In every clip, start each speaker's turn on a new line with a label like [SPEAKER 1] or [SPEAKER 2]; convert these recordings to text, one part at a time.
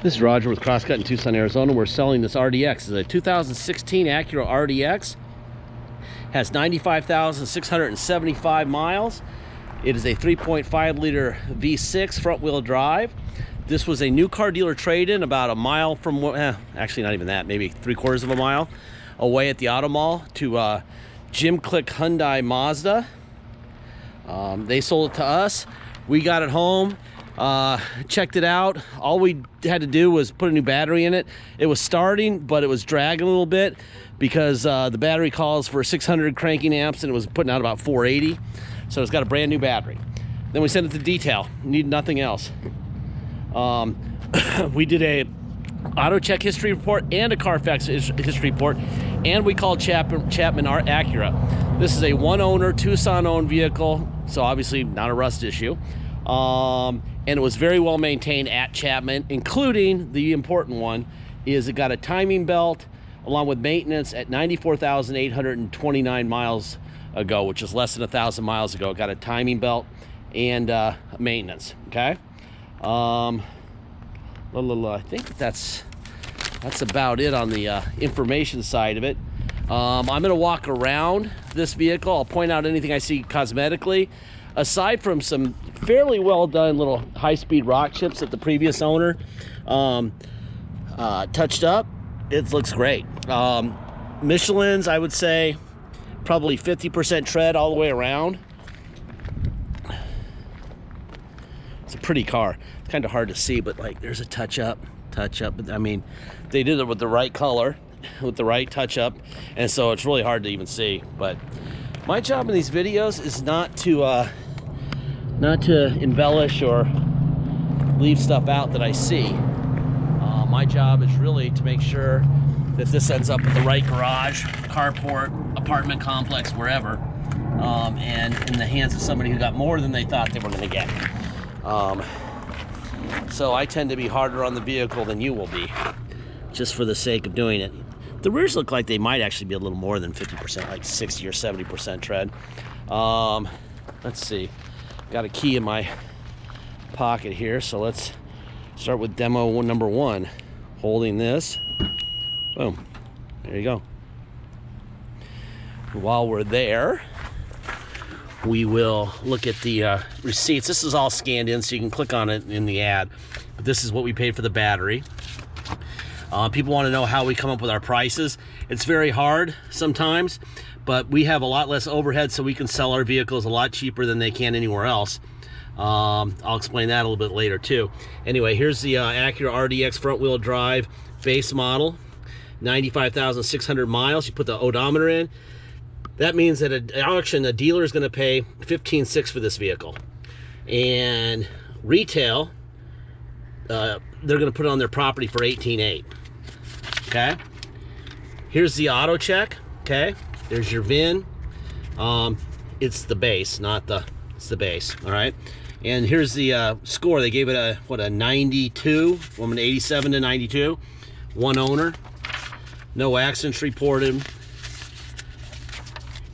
[SPEAKER 1] This is Roger with Crosscut in Tucson, Arizona. We're selling this RDX. It's a 2016 Acura RDX. Has 95,675 miles. It is a 3.5 liter V6 front wheel drive. This was a new car dealer trade-in about a mile from, actually not even that, maybe 3/4 of a mile away at the auto mall to Jim Click Hyundai Mazda. They sold it to us. We got it home. Checked it out. All we had to do was put a new battery in it. It was starting, but it was dragging a little bit because the battery calls for 600 cranking amps and it was putting out about 480. So it's got a brand new battery. Then we sent it to detail. Need nothing else. We did a auto check history report and a Carfax history report, and we called Chapman our Acura. This is a one owner, Tucson owned vehicle, so obviously not a rust issue. And it was very well maintained at Chapman, including the important one is it got a timing belt along with maintenance at 94,829 miles ago, which is less than 1,000 miles ago. It got a timing belt and maintenance. Okay. I think that's about it on the information side of it. I'm going to walk around this vehicle. I'll point out anything I see cosmetically. Aside from some fairly well done little high-speed rock chips that the previous owner touched up, it looks great. Michelin's, I would say, probably 50% tread all the way around. It's a pretty car. It's kind of hard to see, but like there's a touch-up. I mean, they did it with the right color, with the right touch-up, and so it's really hard to even see. But my job in these videos is not to embellish or leave stuff out that I see. My job is really to make sure that this ends up at the right garage, carport, apartment complex, wherever, and in the hands of somebody who got more than they thought they were going to get. So I tend to be harder on the vehicle than you will be, just for the sake of doing it. The rears look like they might actually be a little more than 50%, like 60 or 70% tread. Let's see. Got a key in my pocket here, so let's start with demo number one. Holding this, boom, there you go. While we're there, we will look at the receipts. This is all scanned in, so you can click on it in the ad. But this is what we paid for the battery. People want to know how we come up with our prices. It's very hard sometimes, but we have a lot less overhead, so we can sell our vehicles a lot cheaper than they can anywhere else. I'll explain that a little bit later too. Anyway, here's the Acura RDX front wheel drive base model, 95,600 miles. You put the odometer in. That means that at auction, a dealer is going to pay $15,600 for this vehicle, and retail, they're going to put it on their property for $18,800. Okay. Here's the auto check. Okay. There's your VIN. It's the base, it's the base. All right. And here's the score. They gave it a 92, from an 87 to 92. One owner. No accidents reported.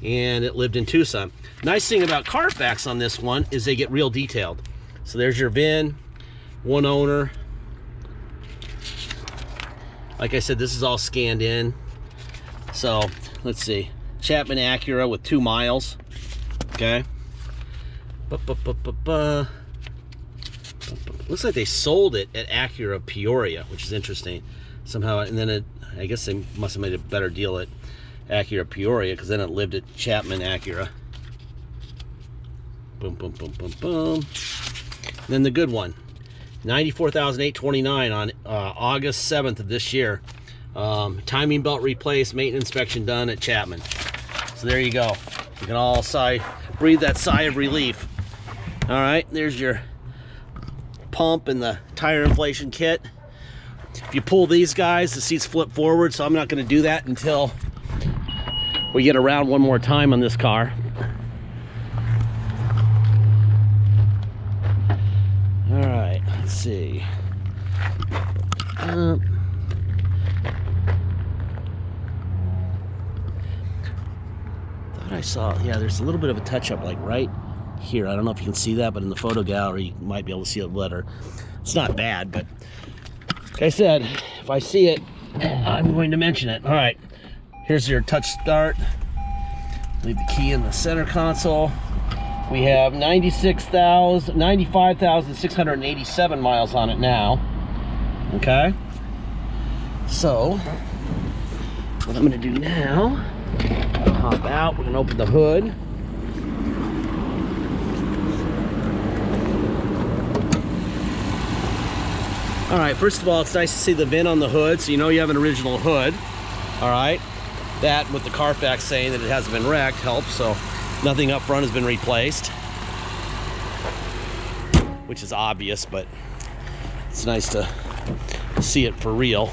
[SPEAKER 1] And it lived in Tucson. Nice thing about Carfax on this one is they get real detailed. So there's your VIN. One owner. Like I said, this is all scanned in. So let's see. Chapman Acura with 2 miles. Okay. Looks like they sold it at Acura Peoria, which is interesting somehow. And then I guess they must have made a better deal at Acura Peoria, because then it lived at Chapman Acura. Boom, boom, boom, boom, boom. And then the good one, 94,829 on August 7th of this year. Timing belt replaced, maintenance inspection done at Chapman. So there you go. You can all breathe that sigh of relief. All right, there's your pump and the tire inflation kit. If you pull these guys, the seats flip forward, so I'm not going to do that until we get around one more time on this car. All right, let's see. Thought I saw, yeah, there's a little bit of a touch-up like right here. I don't know if you can see that, but in the photo gallery you might be able to see it better. It's not bad, but Like I said, if I see it, I'm going to mention it. All right, here's your touch start. Leave the key in the center console. We have 95,687 miles on it now. Okay. So, what I'm gonna do now, hop out, we're gonna open the hood. All right, first of all, it's nice to see the VIN on the hood, so you know you have an original hood. All right, that with the Carfax saying that it hasn't been wrecked helps, so nothing up front has been replaced, which is obvious, but it's nice to see it for real.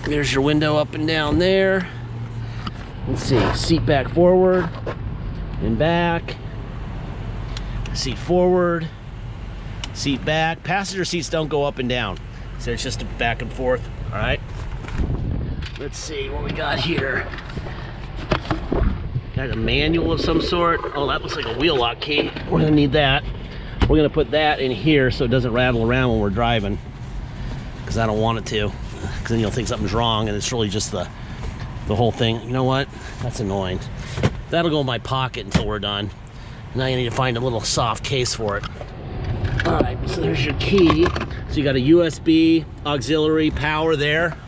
[SPEAKER 1] There's your window up and down there. Let's see, seat back forward and back, seat forward, seat back. Passenger seats don't go up and down, so it's just a back and forth. All right, let's see what we got here. Got a manual of some sort. Oh, that looks like a wheel lock key. We're gonna need that. We're gonna put that in here so it doesn't rattle around when we're driving, because I don't want it to, because then you'll think something's wrong and it's really just the whole thing. You know what? That's annoying. That'll go in my pocket until we're done. Now you need to find a little soft case for it. All right, so there's your key. So you got a USB auxiliary power there.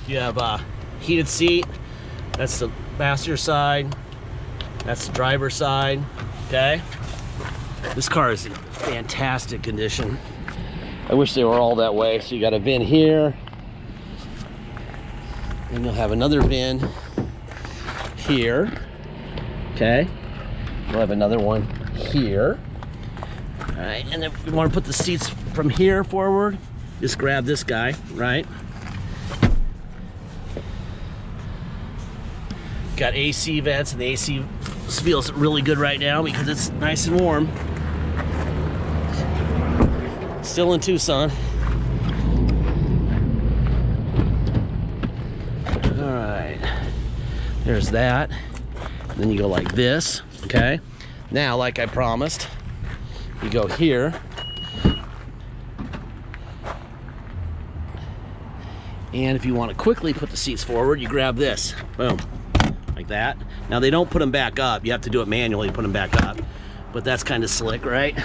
[SPEAKER 1] You have a heated seat. That's the passenger side. That's the driver's side. Okay. This car is in fantastic condition. I wish they were all that way. So you got a VIN here. And you'll have another VIN here. Okay. We'll have another one here. All right, and if you want to put the seats from here forward, just grab this guy, right? Got AC vents, and the AC feels really good right now because it's nice and warm. Still in Tucson. All right, there's that. And then you go like this, okay? Now, like I promised, you go here, and if you want to quickly put the seats forward, you grab this, boom, like that. Now they don't put them back up. You have to do it manually, put them back up, but that's kind of slick, right?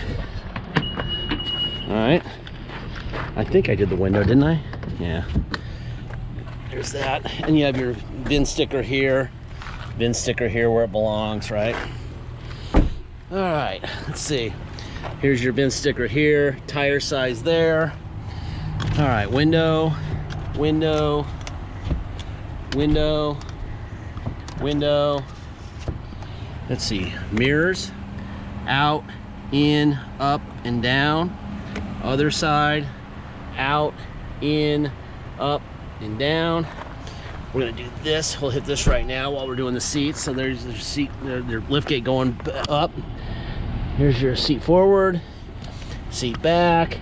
[SPEAKER 1] All right, I think I did the window, didn't I? Yeah, there's that. And you have your VIN sticker here where it belongs, right? All right, let's see. Here's your VIN sticker here, tire size there. All right, window, window, window, window. Let's see, mirrors, out, in, up, and down. Other side, out, in, up, and down. We're gonna do this. We'll hit this right now while we're doing the seats. So there's the seat, their lift gate going up. Here's your seat forward, seat back,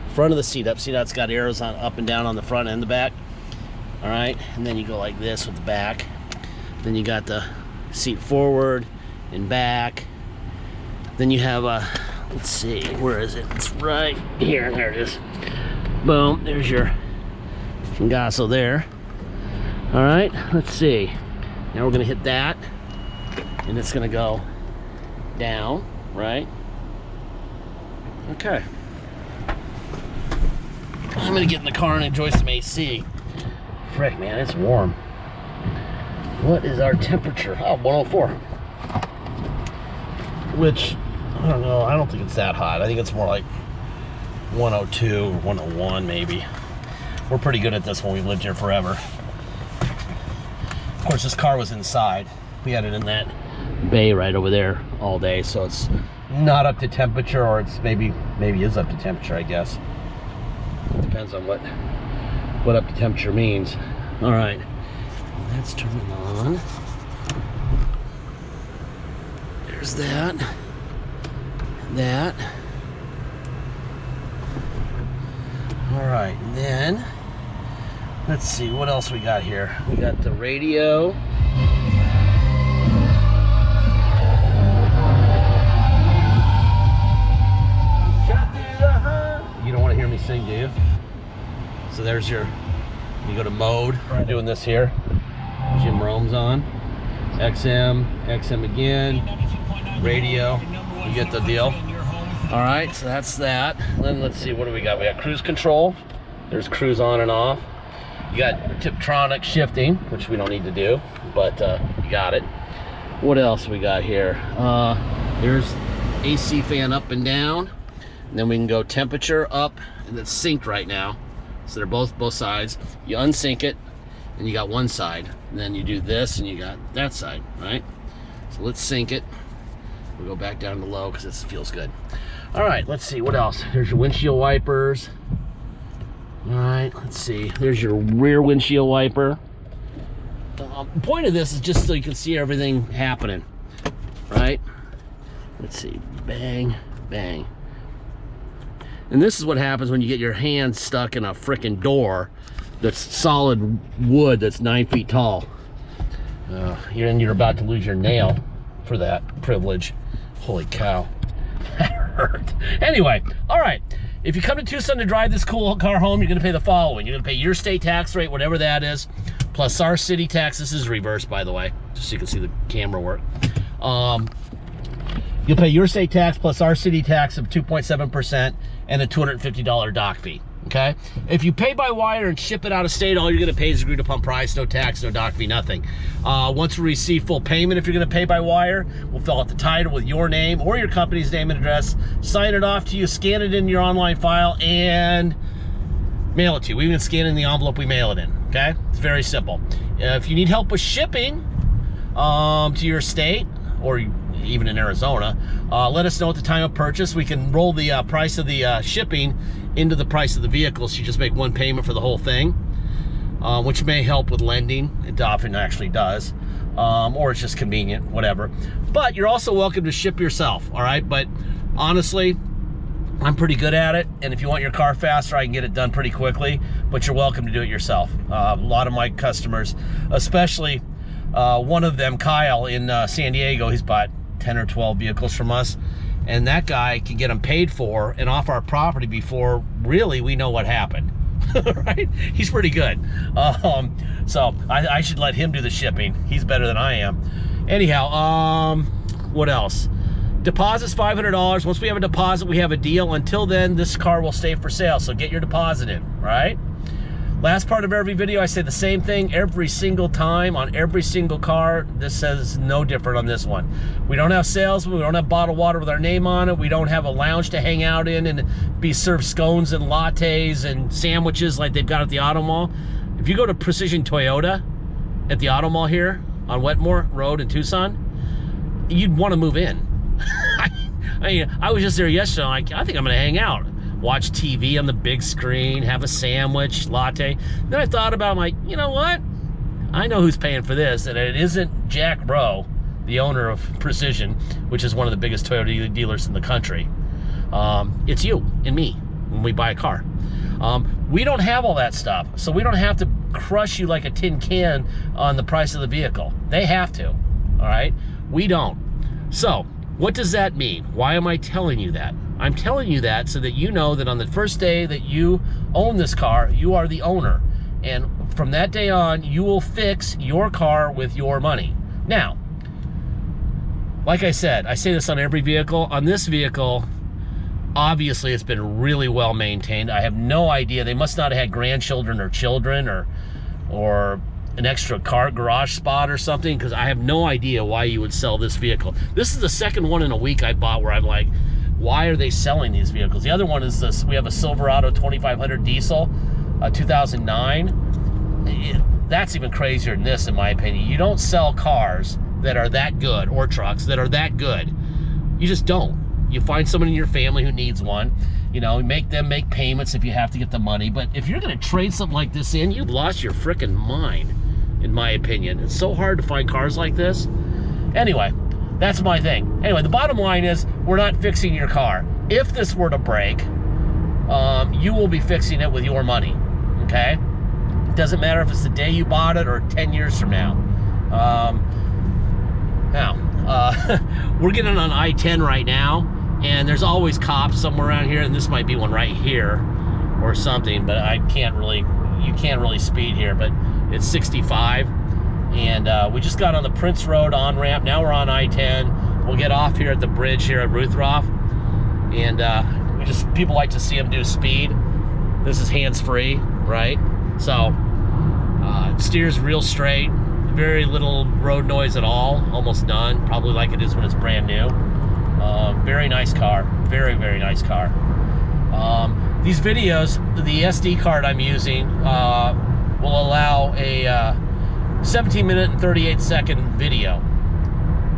[SPEAKER 1] front of the seat up. See, that's got arrows on up and down on the front and the back. All right, and then you go like this with the back. Then you got the seat forward and back. Then you have a, let's see, where is it? It's right here. There it is. Boom, there's your Chingasso there. All right, let's see. Now we're gonna hit that, and it's gonna go down, right? Okay. I'm gonna get in the car and enjoy some AC. Frick, man, it's warm. What is our temperature? Oh, 104. Which, I don't know, I don't think it's that hot. I think it's more like 102 or 101 maybe. We're pretty good at this one. We've lived here forever. Of course, this car was inside. We had it in that bay right over there all day, so it's not up to temperature, or it's maybe is up to temperature, I guess. It depends on what up to temperature means. All right, let's turn it on. There's that. All right, and then let's see what else we got here. We got the radio. Shut this thing, do you? So there's your, you go to mode, we're doing this here. Jim Rome's on. XM, XM again, radio, you get the deal. All right, so that's that. Then let's see, what do we got? We got cruise control. There's cruise on and off. You got Tiptronic shifting, which we don't need to do, but you got it. What else we got here? There's AC fan up and down. And then we can go temperature up, and it's synced right now. So they're both sides. You unsync it, and you got one side. And then you do this, and you got that side, right? So let's sync it. We'll go back down to low because this feels good. All right, let's see, what else? There's your windshield wipers. All right, let's see. There's your rear windshield wiper. The point of this is just so you can see everything happening, right? Let's see, bang, bang. And this is what happens when you get your hand stuck in a frickin' door that's solid wood that's 9 feet tall. You're about to lose your nail for that privilege. Holy cow, that hurt. Anyway, all right. If you come to Tucson to drive this cool car home, you're gonna pay the following. You're gonna pay your state tax rate, whatever that is, plus our city tax. This is reversed, by the way, just so you can see the camera work. You'll pay your state tax plus our city tax of 2.7% and a $250 dock fee. Okay, if you pay by wire and ship it out of state, all you're going to pay is agreed upon price, no tax, no dock fee, nothing. Once we receive full payment, if you're going to pay by wire, we'll fill out the title with your name or your company's name and address, sign it off to you, scan it in your online file, and mail it to you. We even scan in the envelope, we mail it in. Okay, it's very simple. If you need help with shipping to your state or even in Arizona, let us know at the time of purchase. We can roll the price of the shipping into the price of the vehicle, so you just make one payment for the whole thing, which may help with lending. It often actually does, or it's just convenient, whatever. But you're also welcome to ship yourself, all right? But honestly, I'm pretty good at it, and if you want your car faster, I can get it done pretty quickly, but you're welcome to do it yourself. A lot of my customers, especially one of them, Kyle, in San Diego, he's bought 10 or 12 vehicles from us, and that guy can get them paid for and off our property before really we know what happened. Right? He's pretty good. So I should let him do the shipping. He's better than I am. Anyhow, what else? Deposit's $500. Once we have a deposit, we have a deal. Until then, this car will stay for sale, so get your deposit in, right? Last part of every video, I say the same thing every single time on every single car. This says no different on this one. We don't have salesmen. We don't have bottled water with our name on it. We don't have a lounge to hang out in and be served scones and lattes and sandwiches like they've got at the Auto Mall. If you go to Precision Toyota at the Auto Mall here on Wetmore Road in Tucson, you'd want to move in. I was just there yesterday. I think I'm going to hang out. Watch TV on the big screen, have a sandwich, latte. Then I thought about, like, you know what? I know who's paying for this, and it isn't Jack Rowe, the owner of Precision, which is one of the biggest Toyota dealers in the country. It's you and me when we buy a car. We don't have all that stuff, so we don't have to crush you like a tin can on the price of the vehicle. They have to, all right? We don't. So, what does that mean? Why am I telling you that? I'm telling you that so that you know that on the first day that you own this car, you are the owner. And from that day on, you will fix your car with your money. Now, like I said, I say this on every vehicle. On this vehicle, obviously it's been really well maintained. I have no idea. They must not have had grandchildren or children or an extra car garage spot or something, because I have no idea why you would sell this vehicle. This is the second one in a week I bought where I'm like, why are they selling these vehicles? The other one is this. We have a Silverado 2500 diesel, 2009. That's even crazier than this, in my opinion. You don't sell cars that are that good, or trucks that are that good. You just don't. You find someone in your family who needs one. You know, make them make payments if you have to get the money. But if you're going to trade something like this in, you've lost your frickin' mind, in my opinion. It's so hard to find cars like this. Anyway, that's my thing. Anyway, the bottom line is we're not fixing your car. If this were to break, you will be fixing it with your money, okay? It doesn't matter if it's the day you bought it or 10 years from now. We're getting on I-10 right now, and there's always cops somewhere around here, and this might be one right here. or something, but you can't really speed here, but it's 65. And we just got on the Prince Road on-ramp. Now we're on I-10. We'll get off here at the bridge here at Ruthroff. And people like to see them do speed. This is hands-free, right? So it steers real straight. Very little road noise at all, almost none. Probably like it is when it's brand new. Very nice car, very, very nice car. These videos, the SD card I'm using will allow a 17-minute and 38-second video.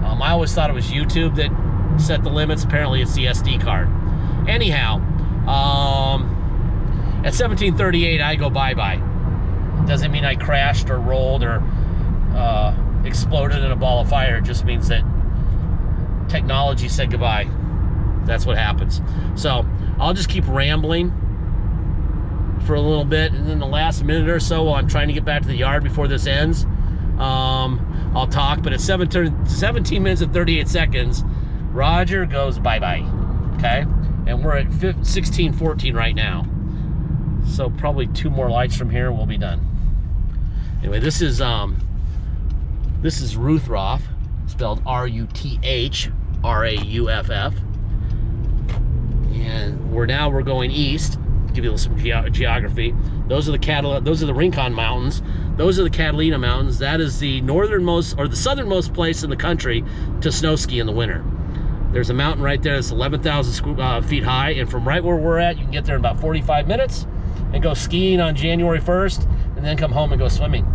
[SPEAKER 1] I always thought it was YouTube that set the limits. Apparently it's the SD card. Anyhow, at 17:38 I go bye-bye. Doesn't mean I crashed or rolled or exploded in a ball of fire. It just means that technology said goodbye. That's what happens. So I'll just keep rambling for a little bit, and then the last minute or so while I'm trying to get back to the yard before this ends, I'll talk. But at 17 minutes and 38 seconds, Roger goes bye-bye. Okay? And we're at 16:14 right now. So probably 2 more lights from here and we'll be done. Anyway, this is Ruthroff, spelled R-U-T-H-R-A-U-F-F. And we're going east. Give you some geography. Those are the Rincon Mountains. Those are the Catalina Mountains. That is the northernmost or the southernmost place in the country to snow ski in the winter. There's a mountain right there that's 11,000 feet high, and from right where we're at, you can get there in about 45 minutes and go skiing on January 1st, and then come home and go swimming.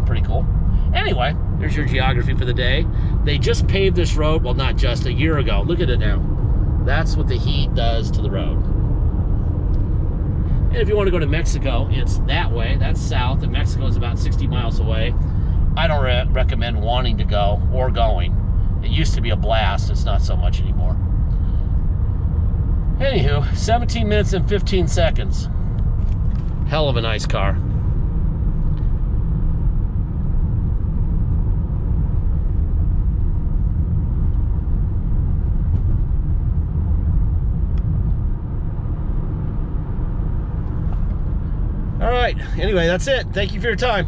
[SPEAKER 1] Pretty cool. Anyway, there's your geography for the day. They just paved this road, well, not just, a year ago. Look at it now. That's what the heat does to the road. And if you want to go to Mexico, it's that way. That's south, and Mexico is about 60 miles away. I don't recommend wanting to go or going. It used to be a blast. It's not so much anymore. Anywho, 17 minutes and 15 seconds. Hell of a nice car. All right, anyway, that's it. Thank you for your time.